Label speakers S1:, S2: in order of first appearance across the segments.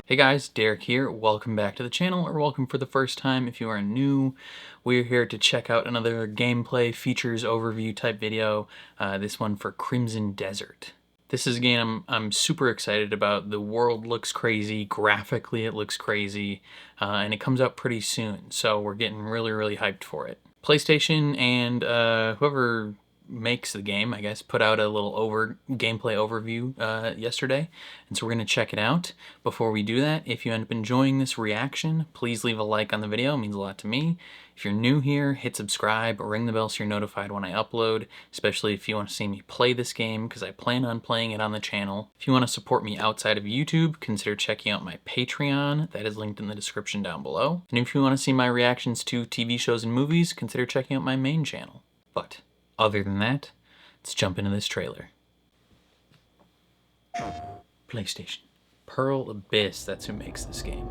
S1: Hey guys, Derek here. Welcome back to the channel, or welcome for the first time if you are new. We're here to check out another gameplay features overview type video, this one for Crimson Desert. This is a game I'm super excited about. The world looks crazy, graphically it looks crazy, and it comes out pretty soon, so we're getting really hyped for it. PlayStation and whoever makes the game, I guess, put out a little gameplay overview yesterday, and so we're going to check it out. Before we do that, if you end up enjoying this reaction, please leave a like on the video. It means a lot to me. If you're new here, hit subscribe, ring the bell so you're notified when I upload, especially if you want to see me play this game, because I plan on playing it on the channel. If you want to support me outside of YouTube, consider checking out my Patreon. That is linked in the description down below. And if you want to see my reactions to TV shows and movies, consider checking out my main channel. But other than that, let's jump into this trailer. PlayStation. Pearl Abyss, that's who makes this game.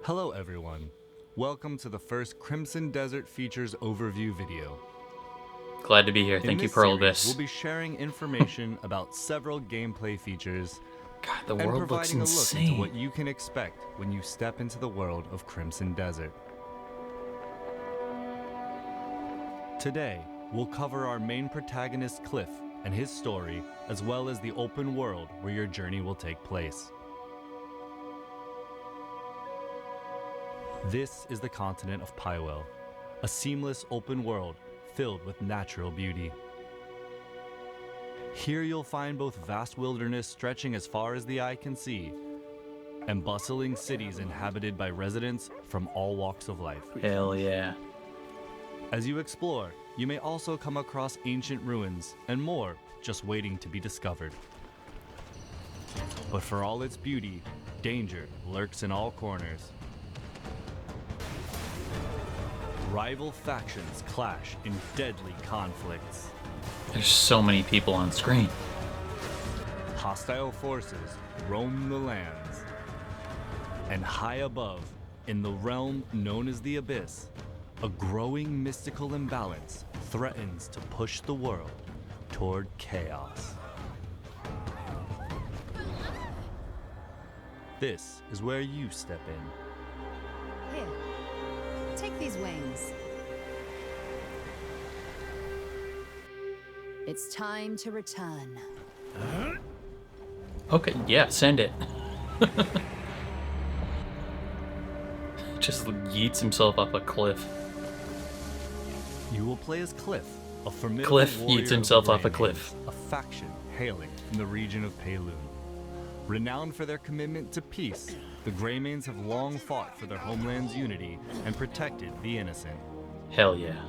S2: Hello everyone. Welcome to the first Crimson Desert Features overview video.
S1: Glad to be here. Thank you, Pearl Abyss.
S2: We'll be sharing information about several gameplay features
S1: God, the
S2: and
S1: world looks
S2: providing a look into
S1: insane.
S2: what you can expect when you step into the world of Crimson Desert. Today, we'll cover our main protagonist Cliff and his story, as well as the open world where your journey will take place. This is the continent of Playable, a seamless open world filled with natural beauty. Here you'll find both vast wilderness stretching as far as the eye can see, and bustling cities inhabited by residents from all walks of life.
S1: Hell yeah.
S2: As you explore, you may also come across ancient ruins and more just waiting to be discovered. But for all its beauty, danger lurks in all corners. Rival factions clash in deadly conflicts.
S1: There's so many people on screen.
S2: Hostile forces roam the lands. And high above, in the realm known as the Abyss, a growing mystical imbalance threatens to push the world toward chaos. This is where you step in.
S3: Here, take these wings. It's time to return.
S1: Okay, yeah, send it. Just yeets himself off a cliff.
S2: You will play as Cliff, a formidable
S1: Cliff
S2: warrior
S1: yeets himself
S2: of
S1: off
S2: the
S1: a cliff.
S2: Greymanes, a faction hailing from the region of Payloon. Renowned for their commitment to peace, the Greymanes have long fought for their homeland's unity and protected the innocent.
S1: Hell yeah.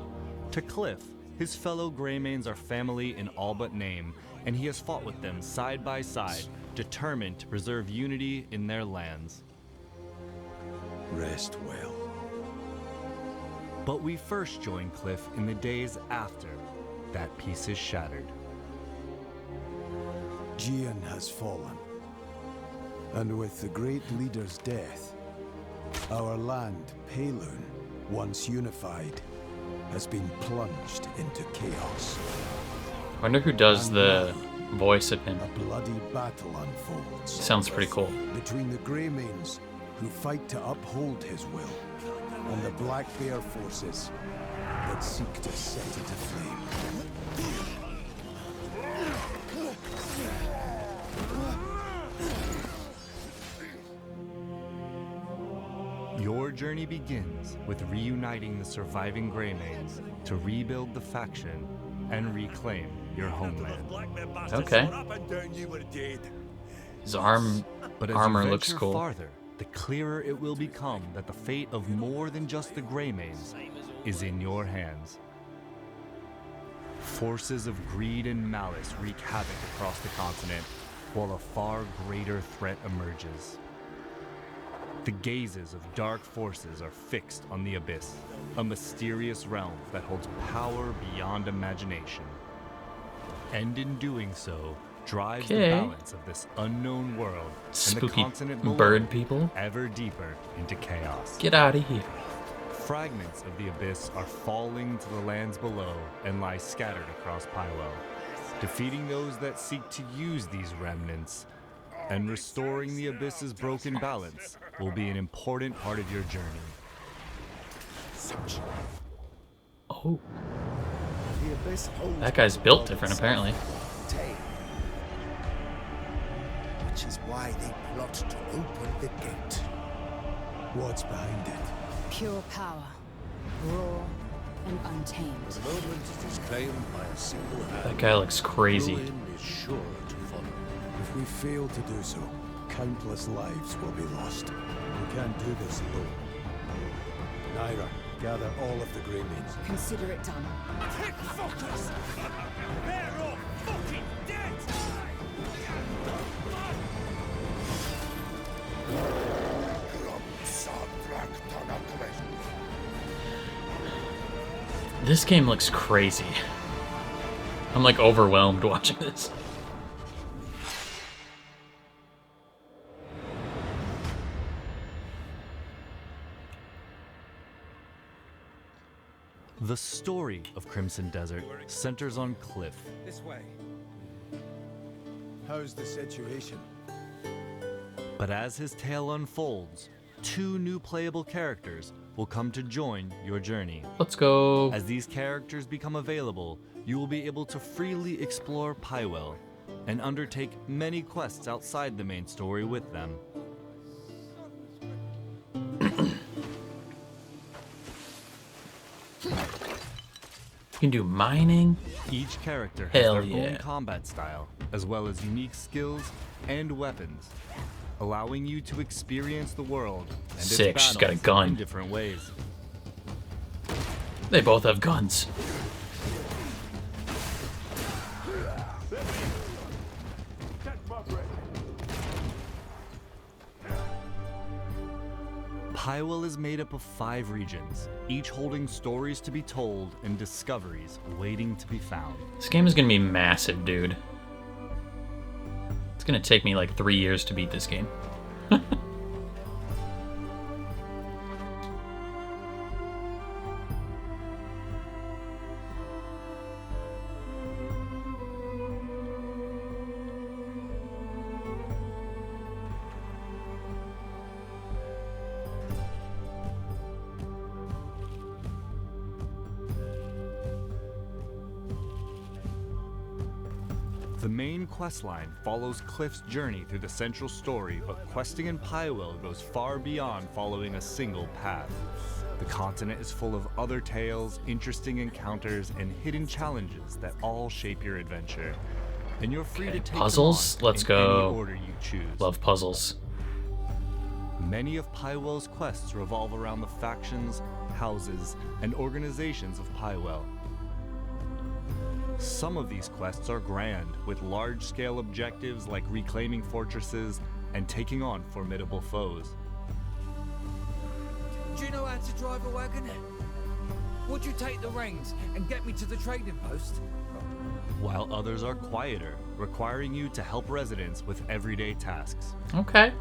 S2: To Cliff, his fellow Greymanes are family in all but name, and he has fought with them side by side, determined to preserve unity in their lands.
S4: Rest well.
S2: But we first join Cliff in the days after that peace is shattered.
S4: Gian has fallen, and with the great leader's death, our land, Payloon, once unified, has been plunged into chaos.
S1: I wonder who does the voice of him.
S4: A bloody battle unfolds.
S1: Sounds pretty cool.
S4: Between the Greymanes, who fight to uphold his will, and the Black Bear forces that seek to set it aflame.
S2: Your journey begins with reuniting the surviving Greymanes to rebuild the faction and reclaim your homeland.
S1: Okay. His
S2: But as
S1: armor
S2: you
S1: looks
S2: venture
S1: cool.
S2: farther, the clearer it will become that the fate of more than just the Greymanes is in your hands. Forces of greed and malice wreak havoc across the continent, while a far greater threat emerges. The gazes of dark forces are fixed on the Abyss, a mysterious realm that holds power beyond imagination. And in doing so, drives the balance of this unknown world and the
S1: Spooky
S2: continent below
S1: bird people.
S2: ever deeper into chaos.
S1: Get out of here.
S2: Fragments of the Abyss are falling to the lands below and lie scattered across Pywell. Defeating those that seek to use these remnants and restoring the Abyss's broken balance will be an important part of your journey.
S1: Oh,
S5: The Abyss holds
S1: that guy's built different apparently.
S5: Tame. Which is why they plot to open the gate.
S4: What's behind it?
S3: Pure power, raw and untamed.
S5: The moment it is claimed by a single hand,
S1: That guy looks crazy.
S5: ruin is sure to follow.
S4: If we fail to do so, countless lives will be lost. We can't do this alone. Naira, gather all of the Greymaids.
S3: Consider it done.
S6: Pick focus! They're all fucking dead!
S1: This game looks crazy. I'm like overwhelmed watching this.
S2: The story of Crimson Desert centers on Cliff,
S6: This way.
S4: How's the situation?
S2: but as his tale unfolds, 2 new playable characters will come to join your journey.
S1: Let's go.
S2: As these characters become available, you will be able to freely explore Pywell and undertake many quests outside the main story with them.
S1: You can do mining.
S2: Each character has
S1: Hell
S2: their
S1: yeah.
S2: own combat style, as well as unique skills and weapons, allowing you to experience the world and its
S1: Sick, she's got a
S2: battles
S1: gun.
S2: in different ways.
S1: They both have guns.
S2: Pywell is made up of 5 regions, each holding stories to be told and discoveries waiting to be found.
S1: This game is gonna be massive, dude. It's gonna take me like 3 years to beat this game.
S2: The main questline follows Cliff's journey through the central story, but questing in Pywell goes far beyond following a single path. The continent is full of other tales, interesting encounters, and hidden challenges that all shape your adventure. And you're free to take
S1: puzzles?
S2: them on
S1: Let's
S2: in
S1: go.
S2: any order you choose.
S1: Love puzzles.
S2: Many of Pywell's quests revolve around the factions, houses, and organizations of Pywell. Some of these quests are grand, with large-scale objectives like reclaiming fortresses and taking on formidable foes.
S6: Do you know how to drive a wagon? Would you take the reins and get me to the trading post?
S2: While others are quieter, requiring you to help residents with everyday tasks.
S1: Okay.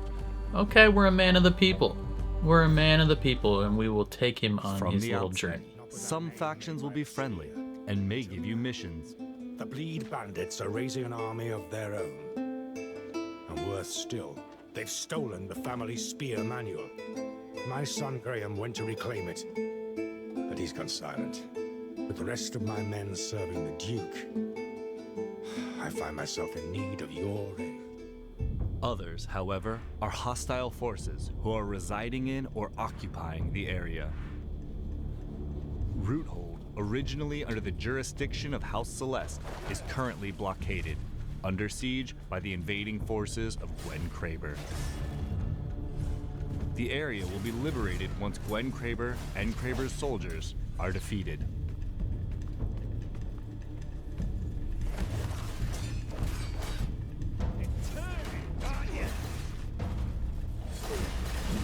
S1: Okay, we're a man of the people. We're a man of the people, and we will take him on
S2: From
S1: his
S2: the
S1: little
S2: outset,
S1: journey.
S2: some factions will be friendly and may give you missions.
S7: The Bleed Bandits are raising an army of their own. And worse still, they've stolen the family spear manual. My son Graham went to reclaim it, but he's gone silent. With the rest of my men serving the Duke, I find myself in need of your aid.
S2: Others, however, are hostile forces who are residing in or occupying the area. Roothold, originally under the jurisdiction of House Celeste, is currently blockaded, under siege by the invading forces of Gwen Kraber. The area will be liberated once Gwen Kraber and Kraber's soldiers are defeated.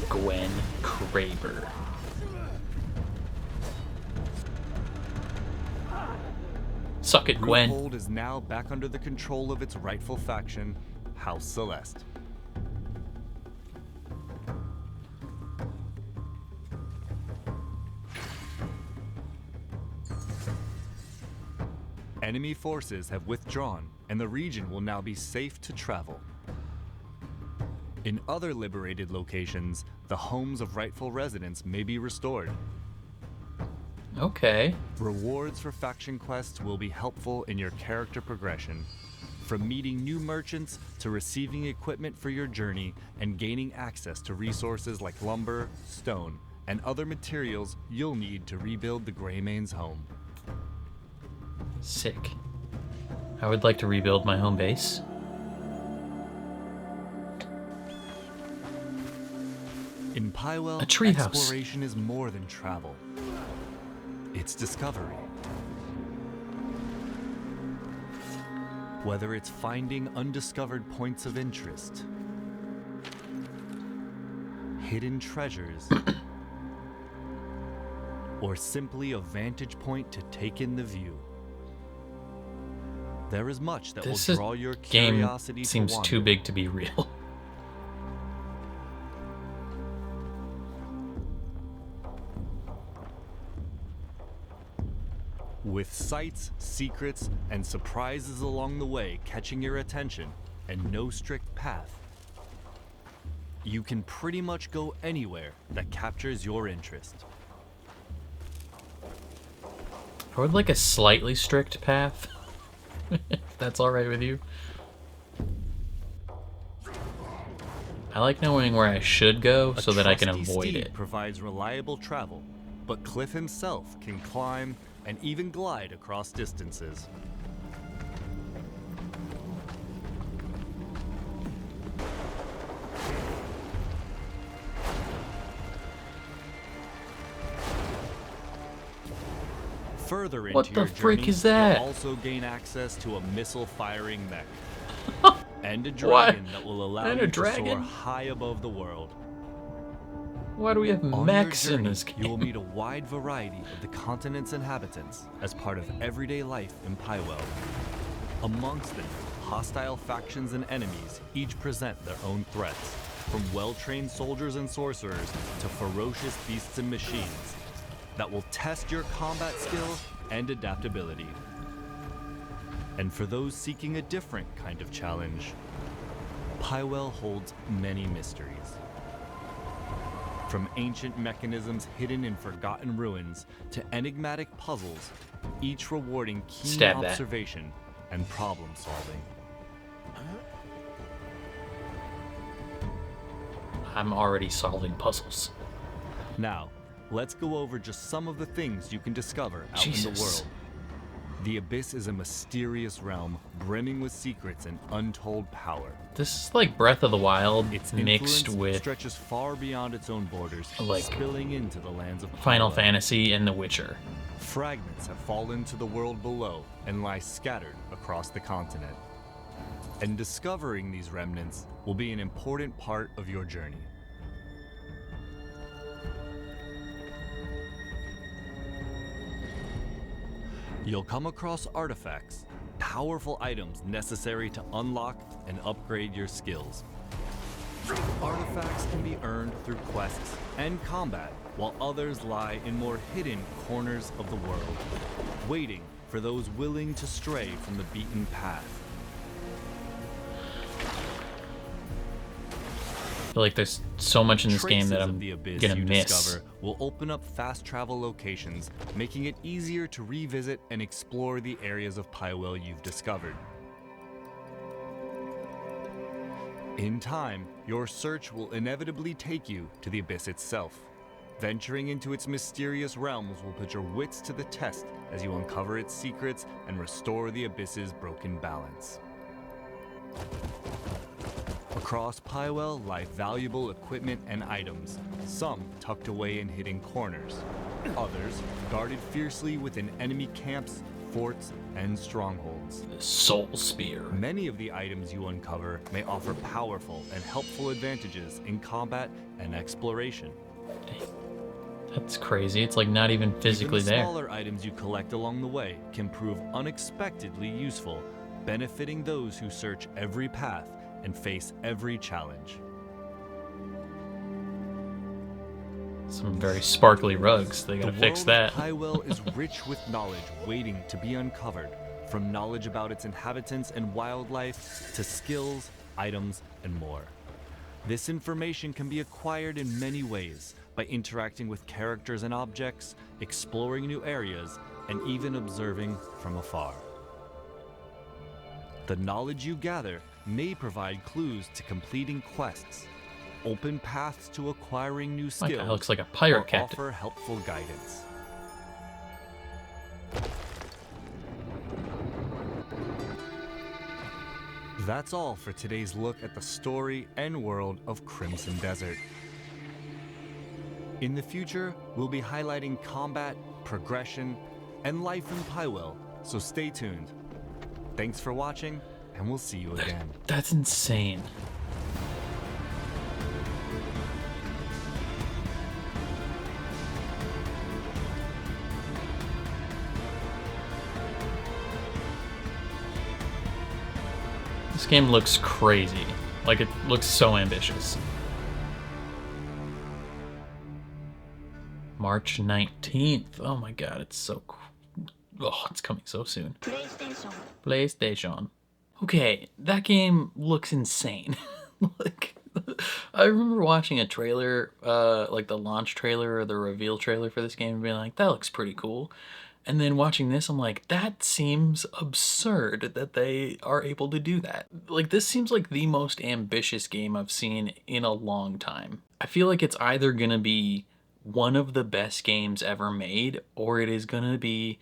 S1: Gwen Kraber. Suck it, Gwen.
S2: Roothold is now back under the control of its rightful faction, House Celeste. Enemy forces have withdrawn, and the region will now be safe to travel. In other liberated locations, the homes of rightful residents may be restored.
S1: Okay.
S2: Rewards for faction quests will be helpful in your character progression, from meeting new merchants to receiving equipment for your journey and gaining access to resources like lumber, stone, and other materials you'll need to rebuild the Greymane's home.
S1: Sick. I would like to rebuild my home base.
S2: In Pywell,
S1: A treehouse.
S2: exploration is more than travel. It's discovery. Whether it's finding undiscovered points of interest, hidden treasures, or simply a vantage point to take in the view, there is much that will draw your curiosity to
S1: seems
S2: wander.
S1: too big to be real.
S2: With sights, secrets, and surprises along the way catching your attention, and no strict path, you can pretty much go anywhere that captures your interest.
S1: I would like a slightly strict path. If that's alright with you. I like knowing where I should go so that I can
S2: trusty
S1: avoid
S2: steed
S1: it.
S2: provides reliable travel, but Cliff himself can climb and even glide across distances. Further into
S1: What the
S2: your
S1: freak
S2: journey,
S1: is that?
S2: you'll also gain access to a missile-firing mech. And a
S1: What?
S2: dragon that will allow
S1: And a
S2: you to soar
S1: dragon?
S2: high above the world.
S1: Why do we have
S2: On
S1: mechs
S2: your
S1: in
S2: journey,
S1: this game?
S2: you will meet a wide variety of the continent's inhabitants as part of everyday life in Pywell. Amongst them, hostile factions and enemies each present their own threats, from well-trained soldiers and sorcerers to ferocious beasts and machines that will test your combat skill and adaptability. And for those seeking a different kind of challenge, Pywell holds many mysteries. From ancient mechanisms hidden in forgotten ruins to enigmatic puzzles, each rewarding keen
S1: Stab that.
S2: observation and problem solving.
S1: I'm already solving puzzles.
S2: Now, let's go over just some of the things you can discover out in the
S1: Jesus.
S2: world. The Abyss is a mysterious realm brimming with secrets and untold power.
S1: This is like Breath of the Wild
S2: Its
S1: mixed
S2: influence
S1: with
S2: stretches far beyond its own borders,
S1: like
S2: spilling into the lands of
S1: Final
S2: Pywell.
S1: Fantasy and The Witcher.
S2: Fragments have fallen to the world below and lie scattered across the continent. And discovering these remnants will be an important part of your journey. You'll come across artifacts, powerful items necessary to unlock and upgrade your skills. Artifacts can be earned through quests and combat, while others lie in more hidden corners of the world, waiting for those willing to stray from the beaten path.
S1: I feel like there's so much in this game that
S2: Traces
S1: I'm
S2: of the abyss
S1: gonna
S2: you
S1: miss.
S2: discover will open up fast travel locations, making it easier to revisit and explore the areas of Pywell you've discovered. In time, your search will inevitably take you to the abyss itself. Venturing into its mysterious realms will put your wits to the test as you uncover its secrets and restore the abyss's broken balance. Across Pywell lie valuable equipment and items, some tucked away in hidden corners, others guarded fiercely within enemy camps, forts, and strongholds.
S1: Soul Spear.
S2: Many of the items you uncover may offer powerful and helpful advantages in combat and exploration.
S1: That's crazy. It's like not even physically
S2: Even the
S1: there.
S2: smaller items you collect along the way can prove unexpectedly useful, benefiting those who search every path and face every challenge.
S1: Some very sparkly rugs. They gotta fix that.
S2: The world of Pywell is rich with knowledge waiting to be uncovered, from knowledge about its inhabitants and wildlife to skills, items, and more. This information can be acquired in many ways by interacting with characters and objects, exploring new areas, and even observing from afar. The knowledge you gather may provide clues to completing quests, open paths to acquiring new
S1: My
S2: skills,
S1: guy looks like a pirate
S2: or
S1: captain.
S2: offer helpful guidance. That's all for today's look at the story and world of Crimson Desert. In the future, we'll be highlighting combat, progression, and life in Playable, so stay tuned. Thanks for watching, and we'll see you again.
S1: That's insane. This game looks crazy. Like, it looks so ambitious. March 19th. Oh my god, it's so cool. Oh, it's coming so soon. PlayStation. Okay, that game looks insane. Like, I remember watching a trailer, like the launch trailer or the reveal trailer for this game and being like, that looks pretty cool. And then watching this, I'm like, that seems absurd that they are able to do that. Like, this seems like the most ambitious game I've seen in a long time. I feel like it's either gonna be one of the best games ever made, or it is gonna be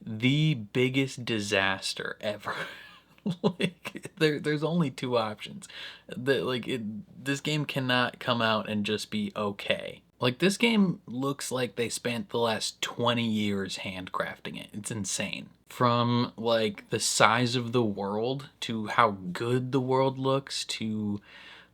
S1: the biggest disaster ever. Like, there's only two options. This game cannot come out and just be okay. Like, this game looks like they spent the last 20 years handcrafting it. It's insane. From, like, the size of the world to how good the world looks to,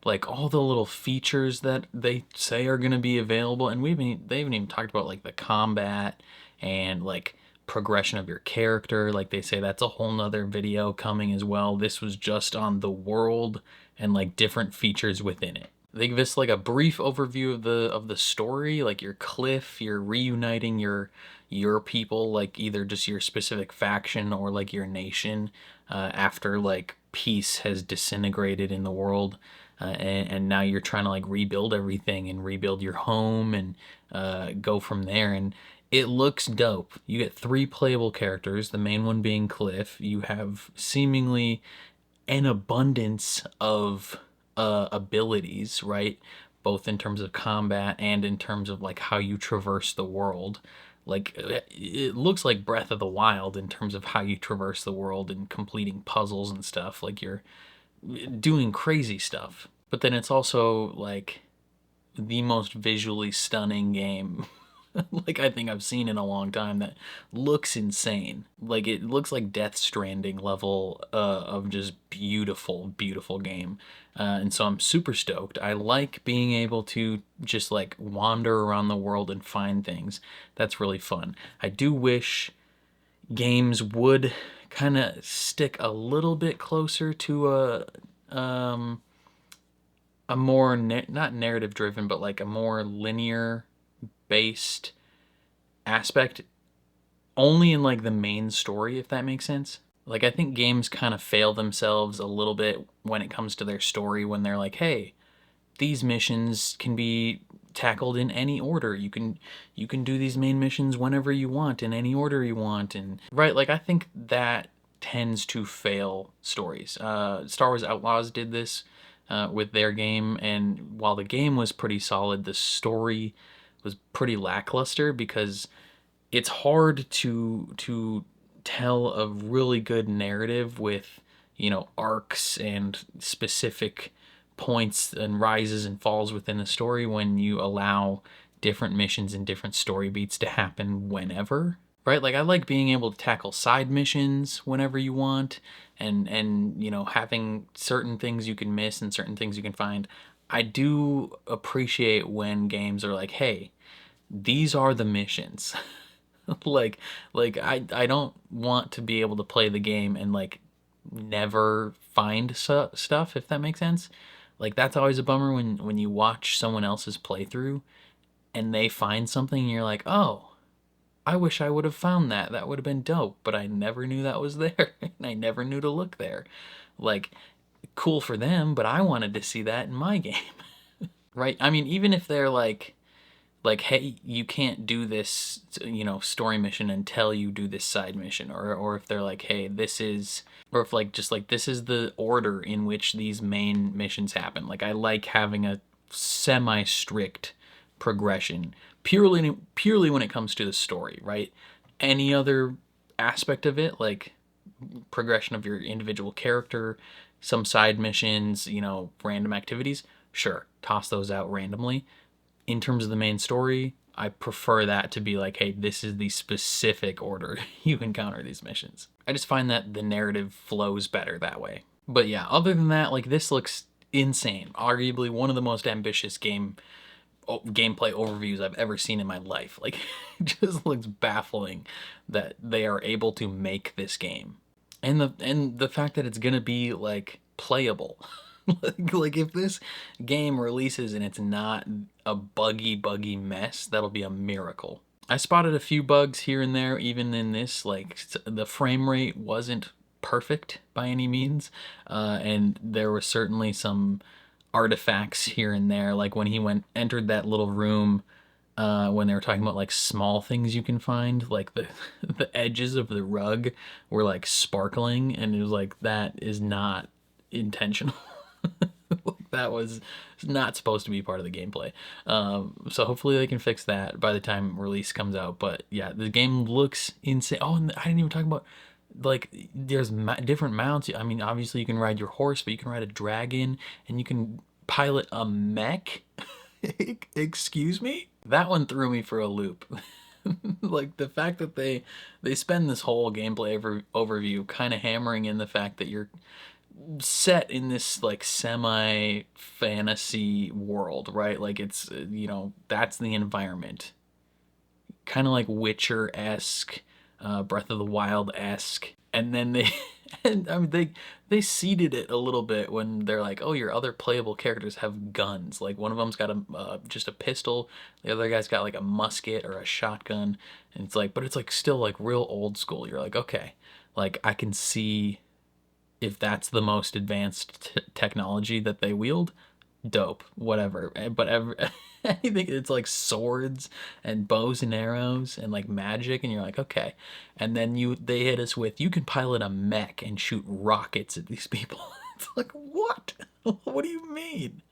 S1: like, all the little features that they say are going to be available. And they haven't even talked about, like, the combat and, like, progression of your character. Like, they say that's a whole nother video coming as well. This was just on the world and, like, different features within it. They give us like a brief overview of the story, like your cliff, you're reuniting your people, like either just your specific faction or like your nation, after like peace has disintegrated in the world, and now you're trying to like rebuild everything and rebuild your home and go from there. And it looks dope. You get 3 playable characters, the main one being Cliff. You have seemingly an abundance of abilities, right? Both in terms of combat and in terms of like how you traverse the world. Like, it looks like Breath of the Wild in terms of how you traverse the world and completing puzzles and stuff. Like, you're doing crazy stuff. But then it's also like the most visually stunning game like I think I've seen in a long time, that looks insane. Like, it looks like Death Stranding level of just beautiful, beautiful game. And so I'm super stoked. I like being able to just like wander around the world and find things. That's really fun. I do wish games would kind of stick a little bit closer to a more not narrative driven, but like a more linear based aspect, only in like the main story, if that makes sense. Like, I think games kind of fail themselves a little bit when it comes to their story, when they're like, hey, these missions can be tackled in any order. You can do these main missions whenever you want, in any order you want. And right, like, I think that tends to fail stories. Star Wars Outlaws did this with their game, and while the game was pretty solid, the story was pretty lackluster, because it's hard to tell a really good narrative with, you know, arcs and specific points and rises and falls within the story when you allow different missions and different story beats to happen whenever, right? Like, I like being able to tackle side missions whenever you want, and you know, having certain things you can miss and certain things you can find. I do appreciate when games are like, hey, these are the missions. like I don't want to be able to play the game and like never find stuff, if that makes sense. Like, that's always a bummer when you watch someone else's playthrough and they find something and you're like, oh, I wish I would have found that. That would have been dope, but I never knew that was there, and I never knew to look there. Like, cool for them, but I wanted to see that in my game, right? I mean, even if they're like, hey, you can't do this, you know, story mission until you do this side mission, or if they're like, hey, this is, or if like just like this is the order in which these main missions happen. Like, I like having a semi-strict progression purely when it comes to the story, right? Any other aspect of it, like progression of your individual character, some side missions, you know, random activities, sure, toss those out randomly. In terms of the main story, I prefer that to be like, hey, this is the specific order you encounter these missions. I just find that the narrative flows better that way. But yeah, other than that, like, this looks insane. Arguably one of the most ambitious gameplay overviews I've ever seen in my life. Like, it just looks baffling that they are able to make this game. And the fact that it's gonna be like playable. Like if this game releases and it's not a buggy mess, that'll be a miracle. I spotted a few bugs here and there, even in this. Like, the frame rate wasn't perfect by any means, and there were certainly some artifacts here and there, like when he entered that little room, when they were talking about like small things you can find, like the the edges of the rug were like sparkling, and it was like, that is not intentional. That was not supposed to be part of the gameplay. So hopefully they can fix that by the time release comes out. But yeah, the game looks insane. Oh, and I didn't even talk about, like, there's different mounts. I mean, obviously you can ride your horse, but you can ride a dragon, and you can pilot a mech. Excuse me? That one threw me for a loop. Like, the fact that they spend this whole gameplay overview kind of hammering in the fact that you're set in this like semi fantasy world, right? Like, it's you know, that's the environment, kind of like Witcher-esque, Breath of the Wild-esque. And then they and I mean they seeded it a little bit when they're like, oh, your other playable characters have guns. Like, one of them's got a just a pistol, the other guy's got like a musket or a shotgun, and it's like, but it's like still like real old school. You're like, okay, like, I can see if that's the most advanced technology that they wield, dope, whatever. But anything, it's like swords and bows and arrows and like magic, and you're like, okay. And then they hit us with, you can pilot a mech and shoot rockets at these people. It's like, what? What do you mean?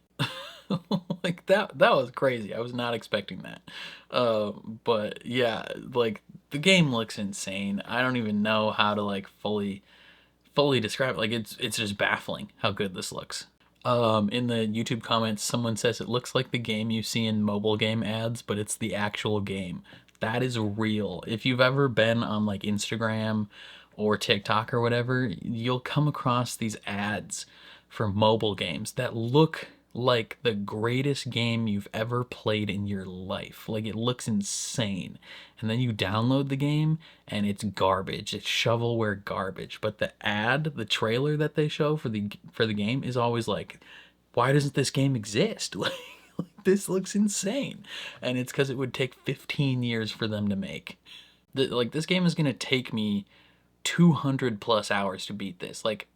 S1: Like, that was crazy. I was not expecting that. But yeah, like, the game looks insane. I don't even know how to like fully describe it. Like, it's just baffling how good this looks. In the YouTube comments, someone says it looks like the game you see in mobile game ads, but it's the actual game. That is real. If you've ever been on like Instagram or TikTok or whatever, you'll come across these ads for mobile games that look like the greatest game you've ever played in your life. Like, it looks insane. And then you download the game and it's garbage. It's shovelware garbage. But the trailer that they show for the game is always like, why doesn't this game exist? Like, this looks insane. And it's because it would take 15 years for them to make. Like, this game is going to take me 200 plus hours to beat this. Like,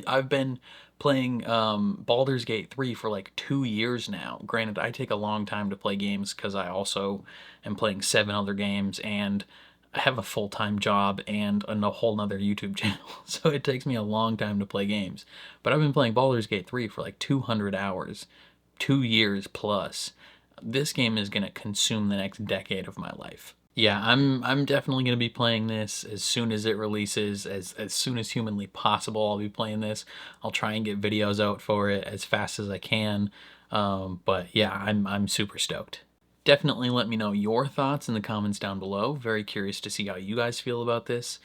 S1: I've been playing Baldur's Gate 3 for like 2 years now. Granted, I take a long time to play games because I also am playing 7 other games, and I have a full-time job and a whole nother YouTube channel. So it takes me a long time to play games. But I've been playing Baldur's Gate 3 for like 200 hours, 2 years plus. This game is going to consume the next decade of my life. Yeah, I'm definitely going to be playing this as soon as it releases, as soon as humanly possible. I'll be playing this. I'll try and get videos out for it as fast as I can. But yeah, I'm super stoked. Definitely let me know your thoughts in the comments down below. Very curious to see how you guys feel about this.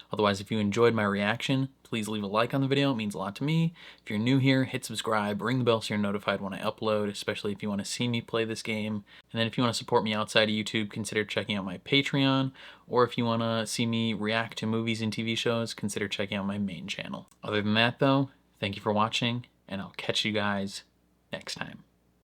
S1: Otherwise, if you enjoyed my reaction, please leave a like on the video. It means a lot to me. If you're new here, hit subscribe, ring the bell so you're notified when I upload, especially if you want to see me play this game. And then if you want to support me outside of YouTube, consider checking out my Patreon. Or if you want to see me react to movies and TV shows, consider checking out my main channel. Other than that, though, thank you for watching, and I'll catch you guys next time.